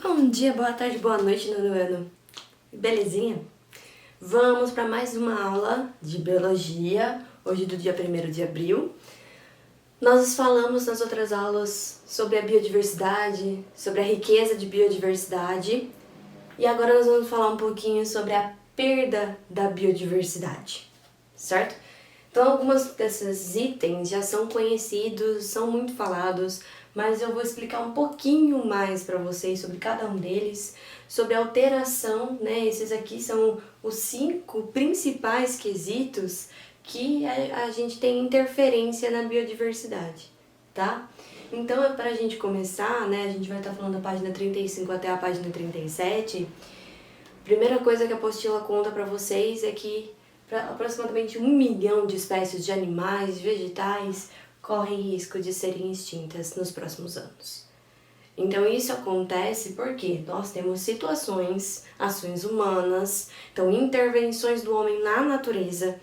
Bom dia, boa tarde, boa noite, nono ano. Belezinha? Vamos para mais uma aula de biologia, hoje do dia 1º de abril. Nós falamos nas outras aulas sobre a biodiversidade, sobre a riqueza de biodiversidade, e agora nós vamos falar um pouquinho sobre a perda da biodiversidade, certo? Então, algumas desses itens já são conhecidos, são muito falados, mas eu vou explicar um pouquinho mais para vocês sobre cada um deles, sobre a alteração, né? Esses aqui são os 5 principais quesitos que a gente tem interferência na biodiversidade, tá? Então, para a gente começar, né, a gente vai estar falando da página 35 até a página 37. A primeira coisa que a apostila conta para vocês é que aproximadamente 1 milhão de espécies de animais e vegetais correm risco de serem extintas nos próximos anos. Então isso acontece porque nós temos situações, ações humanas, então intervenções do homem na natureza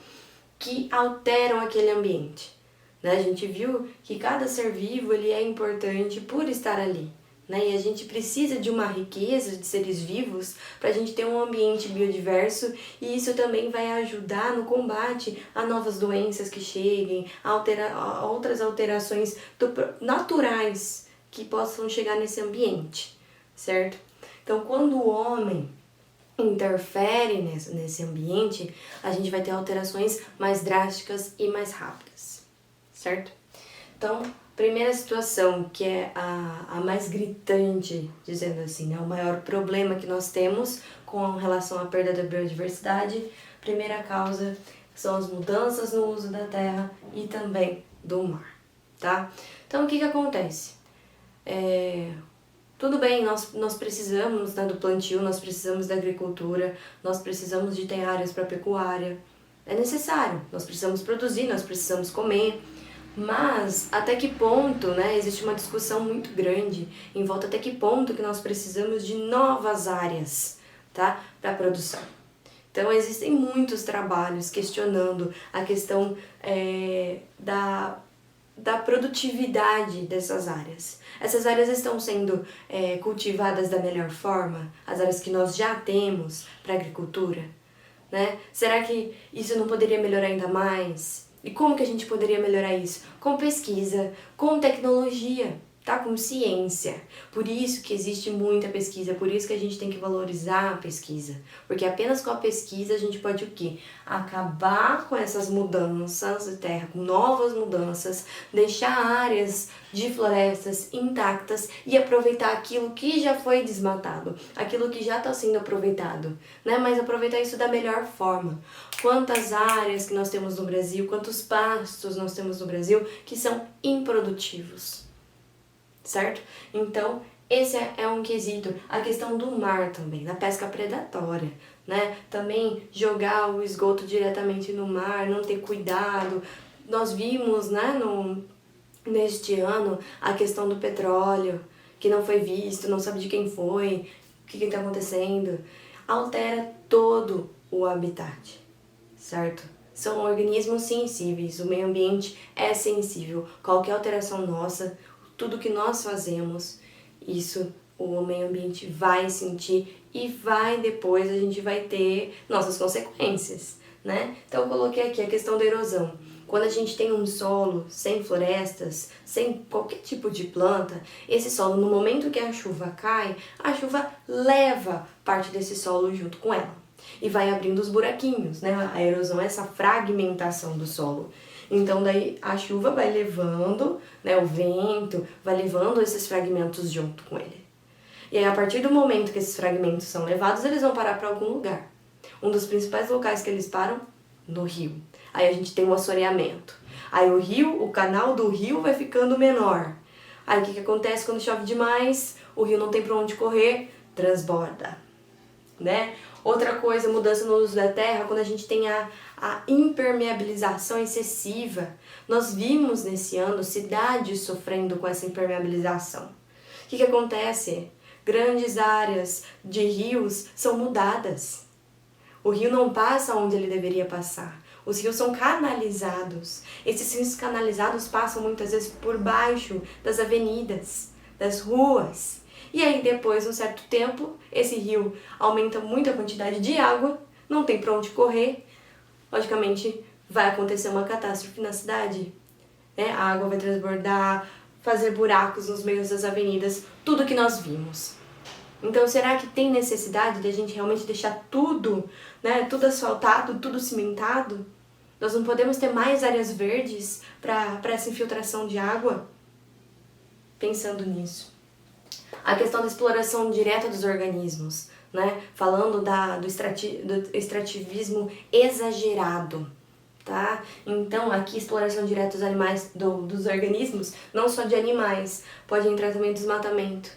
que alteram aquele ambiente, né? A gente viu que cada ser vivo ele é importante por estar ali, né? E a gente precisa de uma riqueza de seres vivos para a gente ter um ambiente biodiverso, e isso também vai ajudar no combate a novas doenças que cheguem, a outras alterações naturais que possam chegar nesse ambiente, certo? Então, quando o homem interfere nesse ambiente, a gente vai ter alterações mais drásticas e mais rápidas, certo? Então, primeira situação, que é a mais gritante, dizendo assim, né, o maior problema que nós temos com relação à perda da biodiversidade, primeira causa são as mudanças no uso da terra e também do mar, tá? Então, o que acontece? Tudo bem, nós precisamos, né, do plantio, nós precisamos da agricultura, nós precisamos de ter áreas para pecuária, é necessário, nós precisamos produzir, nós precisamos comer, mas até que ponto, né, existe uma discussão muito grande em volta até que ponto que nós precisamos de novas áreas, tá, para produção. Então existem muitos trabalhos questionando a questão da produtividade dessas áreas. Essas áreas estão sendo cultivadas da melhor forma? As áreas que nós já temos para agricultura, né? Será que isso não poderia melhorar ainda mais? E como que a gente poderia melhorar isso? Com pesquisa, com tecnologia, tá? Com ciência. Por isso que existe muita pesquisa, por isso que a gente tem que valorizar a pesquisa. Porque apenas com a pesquisa a gente pode o quê? Acabar com essas mudanças de terra, com novas mudanças, deixar áreas de florestas intactas e aproveitar aquilo que já foi desmatado, aquilo que já está sendo aproveitado, né? Mas aproveitar isso da melhor forma. Quantas áreas que nós temos no Brasil, quantos pastos nós temos no Brasil que são improdutivos, certo? Então, esse é um quesito. A questão do mar também, da pesca predatória, né? Também jogar o esgoto diretamente no mar, não ter cuidado. Nós vimos, né, neste ano, a questão do petróleo, que não foi visto, não sabe de quem foi, o que está acontecendo. Altera todo o habitat, certo? São organismos sensíveis, o meio ambiente é sensível. Qualquer alteração nossa, tudo que nós fazemos, isso o meio ambiente vai sentir e depois a gente vai ter nossas consequências, né? Então eu coloquei aqui a questão da erosão. Quando a gente tem um solo sem florestas, sem qualquer tipo de planta, esse solo, no momento que a chuva cai, a chuva leva parte desse solo junto com ela e vai abrindo os buraquinhos, né? A erosão é essa fragmentação do solo. Então daí a chuva vai levando, né, o vento vai levando esses fragmentos junto com ele. E aí a partir do momento que esses fragmentos são levados, eles vão parar para algum lugar. Um dos principais locais que eles param, no rio. Aí a gente tem um assoreamento. Aí o canal do rio vai ficando menor. Aí o que acontece quando chove demais? O rio não tem para onde correr, transborda, né? Outra coisa, mudança no uso da terra, quando a gente tem a impermeabilização excessiva. Nós vimos nesse ano cidades sofrendo com essa impermeabilização. O que acontece? Grandes áreas de rios são mudadas. O rio não passa onde ele deveria passar. Os rios são canalizados. Esses rios canalizados passam muitas vezes por baixo das avenidas, das ruas. E aí depois, um certo tempo, esse rio aumenta muito a quantidade de água, não tem para onde correr, logicamente vai acontecer uma catástrofe na cidade, né? A água vai transbordar, fazer buracos nos meios das avenidas, tudo que nós vimos. Então, será que tem necessidade de a gente realmente deixar tudo, né, tudo asfaltado, tudo cimentado? Nós não podemos ter mais áreas verdes para essa infiltração de água? Pensando nisso. A questão da exploração direta dos organismos, né? Falando do extrativismo exagerado, tá? Então, aqui, exploração direta dos animais, dos organismos, não só de animais, pode entrar também desmatamento.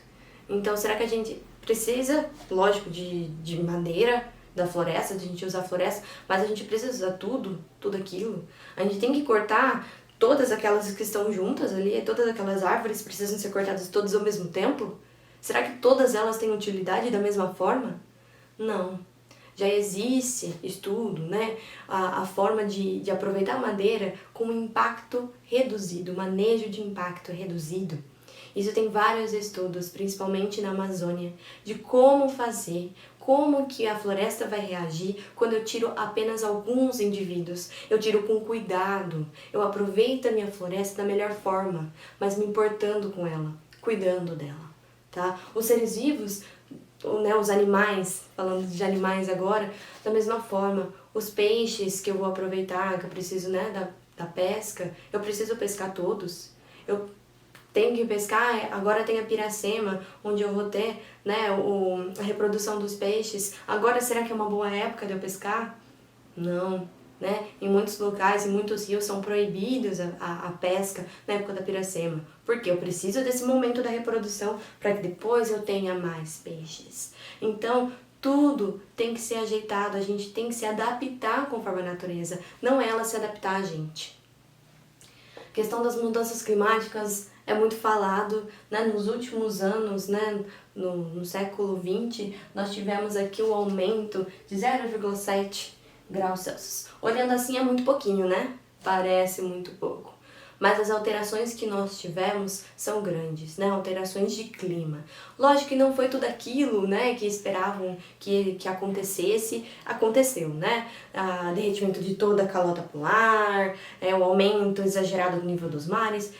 Então, será que a gente precisa, lógico, de madeira da floresta, de a gente usar a floresta, mas a gente precisa usar tudo aquilo? A gente tem que cortar todas aquelas que estão juntas ali, todas aquelas árvores precisam ser cortadas todas ao mesmo tempo? Será que todas elas têm utilidade da mesma forma? Não. Já existe estudo, né? A forma de aproveitar a madeira com impacto reduzido, manejo de impacto reduzido. Isso tem vários estudos, principalmente na Amazônia, de como fazer, como que a floresta vai reagir quando eu tiro apenas alguns indivíduos. Eu tiro com cuidado, eu aproveito a minha floresta da melhor forma, mas me importando com ela, cuidando dela, tá? Os seres vivos, né, os animais, falando de animais agora, da mesma forma, os peixes que eu vou aproveitar, que eu preciso, né, da pesca, eu preciso pescar todos. Eu tenho que pescar, agora tem a piracema, onde eu vou ter, né, a reprodução dos peixes. Agora, será que é uma boa época de eu pescar? Não, né? Em muitos locais, em muitos rios, são proibidos a pesca na época da piracema. Porque eu preciso desse momento da reprodução para que depois eu tenha mais peixes. Então, tudo tem que ser ajeitado, a gente tem que se adaptar conforme a natureza, não ela se adaptar a gente. A questão das mudanças climáticas é muito falado, né? Nos últimos anos, né? No século XX, nós tivemos aqui o aumento de 0,7 graus Celsius. Olhando assim é muito pouquinho, né? Parece muito pouco. Mas as alterações que nós tivemos são grandes, né? Alterações de clima. Lógico que não foi tudo aquilo, né, que esperavam que acontecesse, aconteceu, né? O derretimento de toda a calota polar, o aumento exagerado do nível dos mares,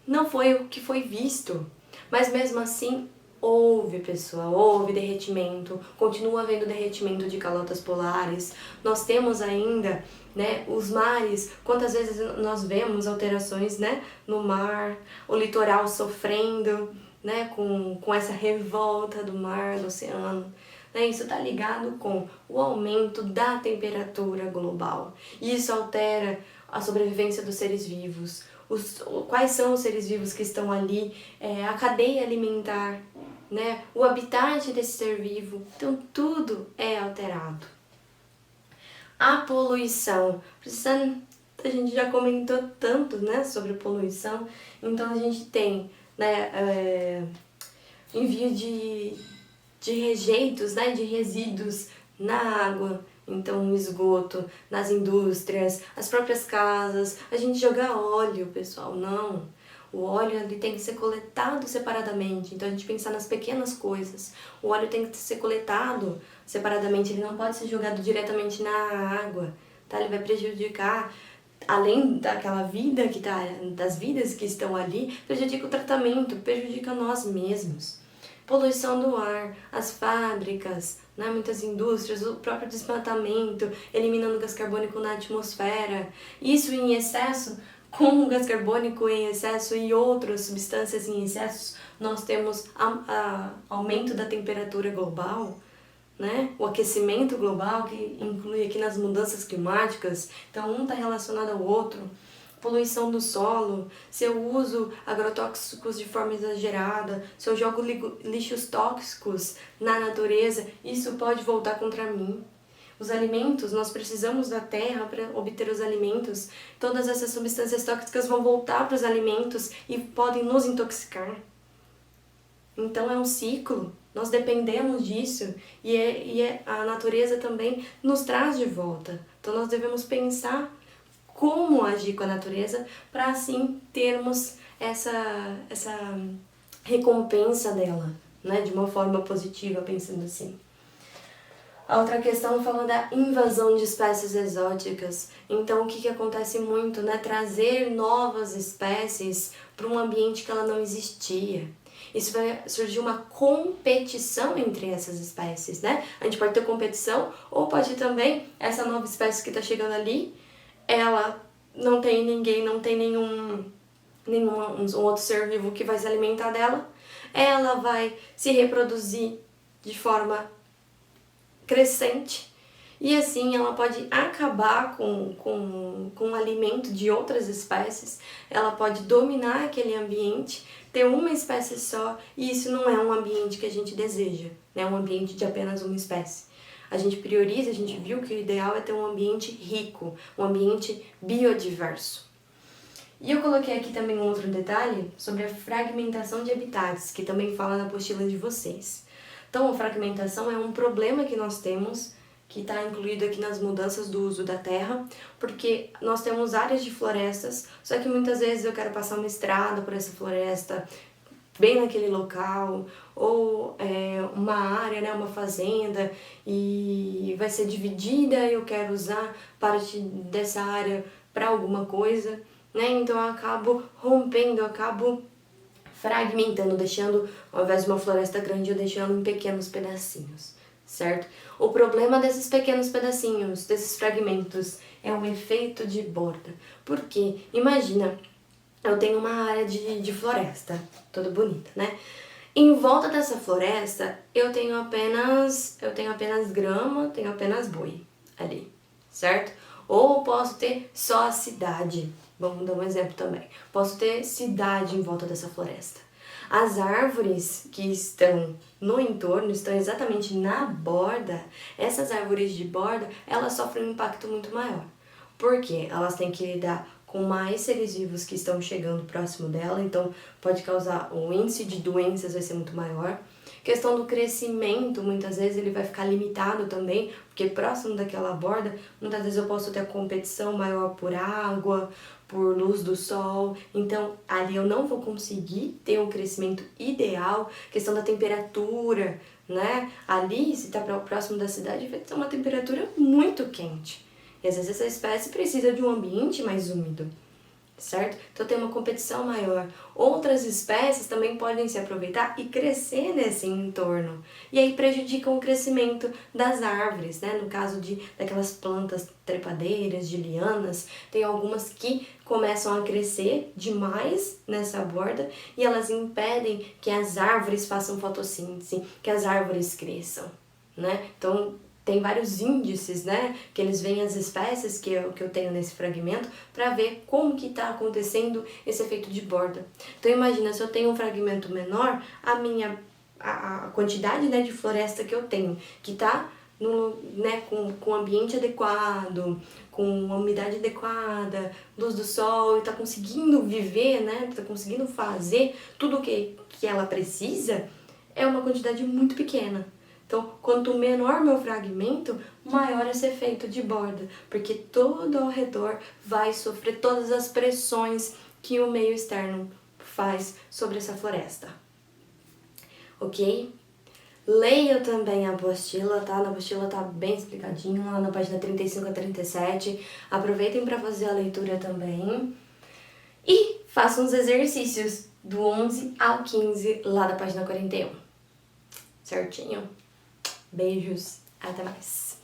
não foi o que foi visto. Mas mesmo assim, houve, pessoal, houve derretimento, continua havendo derretimento de calotas polares. Nós temos ainda, né, os mares, quantas vezes nós vemos alterações, né, no mar, o litoral sofrendo, né, com essa revolta do mar, do oceano. Isso está ligado com o aumento da temperatura global. Isso altera a sobrevivência dos seres vivos. Quais são os seres vivos que estão ali, a cadeia alimentar, né? O habitat desse ser vivo. Então, tudo é alterado. A poluição. A gente já comentou tanto, né, sobre poluição. Então, a gente tem, né, envio de rejeitos, né, de resíduos na água. Então, no esgoto, nas indústrias, as próprias casas, a gente jogar óleo, pessoal, não. O óleo ele tem que ser coletado separadamente, então a gente pensar nas pequenas coisas. O óleo tem que ser coletado separadamente, ele não pode ser jogado diretamente na água, tá? Ele vai prejudicar, além daquela vida que tá, das vidas que estão ali, prejudica o tratamento, prejudica nós mesmos. Poluição do ar, as fábricas, né, muitas indústrias, o próprio desmatamento, eliminando gás carbônico na atmosfera. Isso em excesso, com o gás carbônico em excesso e outras substâncias em excesso, nós temos aumento da temperatura global, né? O aquecimento global, que inclui aqui nas mudanças climáticas. Então, um está relacionado ao outro. Poluição do solo, se eu uso agrotóxicos de forma exagerada, se eu jogo lixos tóxicos na natureza, isso pode voltar contra mim. Os alimentos, nós precisamos da terra para obter os alimentos. Todas essas substâncias tóxicas vão voltar para os alimentos e podem nos intoxicar. Então é um ciclo, nós dependemos disso e a natureza também nos traz de volta. Então nós devemos pensar como agir com a natureza para assim termos essa recompensa dela, né? De uma forma positiva, pensando assim. A outra questão fala da invasão de espécies exóticas. Então, o que acontece muito, né? Trazer novas espécies para um ambiente que ela não existia. Isso vai surgir uma competição entre essas espécies, né? A gente pode ter competição, ou pode também, essa nova espécie que está chegando ali, ela não tem ninguém, não tem nenhum um outro ser vivo que vai se alimentar dela. Ela vai se reproduzir de forma crescente, e assim ela pode acabar com o alimento de outras espécies, ela pode dominar aquele ambiente, ter uma espécie só, e isso não é um ambiente que a gente deseja, né? Um ambiente de apenas uma espécie. A gente prioriza, a gente viu que o ideal é ter um ambiente rico, um ambiente biodiverso. E eu coloquei aqui também um outro detalhe sobre a fragmentação de habitats, que também fala na apostila de vocês. Então, a fragmentação é um problema que nós temos, que está incluído aqui nas mudanças do uso da terra, porque nós temos áreas de florestas, só que muitas vezes eu quero passar uma estrada por essa floresta, bem naquele local, ou uma área, né, uma fazenda, e vai ser dividida e eu quero usar parte dessa área para alguma coisa, né? Então eu acabo rompendo, eu acabo fragmentando, deixando, ao invés de uma floresta grande, eu deixando em pequenos pedacinhos, certo? O problema desses pequenos pedacinhos, desses fragmentos, é o efeito de borda. Porque, imagina, eu tenho uma área de floresta, toda bonita, né? Em volta dessa floresta, eu tenho apenas grama, tenho apenas boi ali, certo? Ou posso ter só a cidade. Vamos dar um exemplo também. Posso ter cidade em volta dessa floresta. As árvores que estão no entorno, estão exatamente na borda, essas árvores de borda, elas sofrem um impacto muito maior. Por quê? Elas têm que lidar com mais seres vivos que estão chegando próximo dela, então pode causar, o índice de doenças vai ser muito maior. Questão do crescimento, muitas vezes ele vai ficar limitado também, porque próximo daquela borda, muitas vezes eu posso ter competição maior por água, por luz do sol, então ali eu não vou conseguir ter um crescimento ideal. Questão da temperatura, né? Ali, se está próximo da cidade, vai ter uma temperatura muito quente. E às vezes essa espécie precisa de um ambiente mais úmido, certo? Então tem uma competição maior. Outras espécies também podem se aproveitar e crescer nesse entorno. E aí prejudicam o crescimento das árvores, né? No caso daquelas plantas trepadeiras, de lianas, tem algumas que começam a crescer demais nessa borda e elas impedem que as árvores façam fotossíntese, que as árvores cresçam, né? Então tem vários índices, né, que eles veem as espécies que eu tenho nesse fragmento para ver como que está acontecendo esse efeito de borda. Então imagina, se eu tenho um fragmento menor, a quantidade, né, de floresta que eu tenho, que está né, com ambiente adequado, com umidade adequada, luz do sol, e está conseguindo viver, né, está conseguindo fazer tudo o que ela precisa, é uma quantidade muito pequena. Então, quanto menor meu fragmento, maior esse efeito de borda, porque todo ao redor vai sofrer todas as pressões que o meio externo faz sobre essa floresta. Ok? Leia também a apostila, tá? Na apostila tá bem explicadinho, lá na página 35 a 37. Aproveitem para fazer a leitura também. E façam os exercícios do 11 ao 15 lá da página 41. Certinho? Beijos, até mais!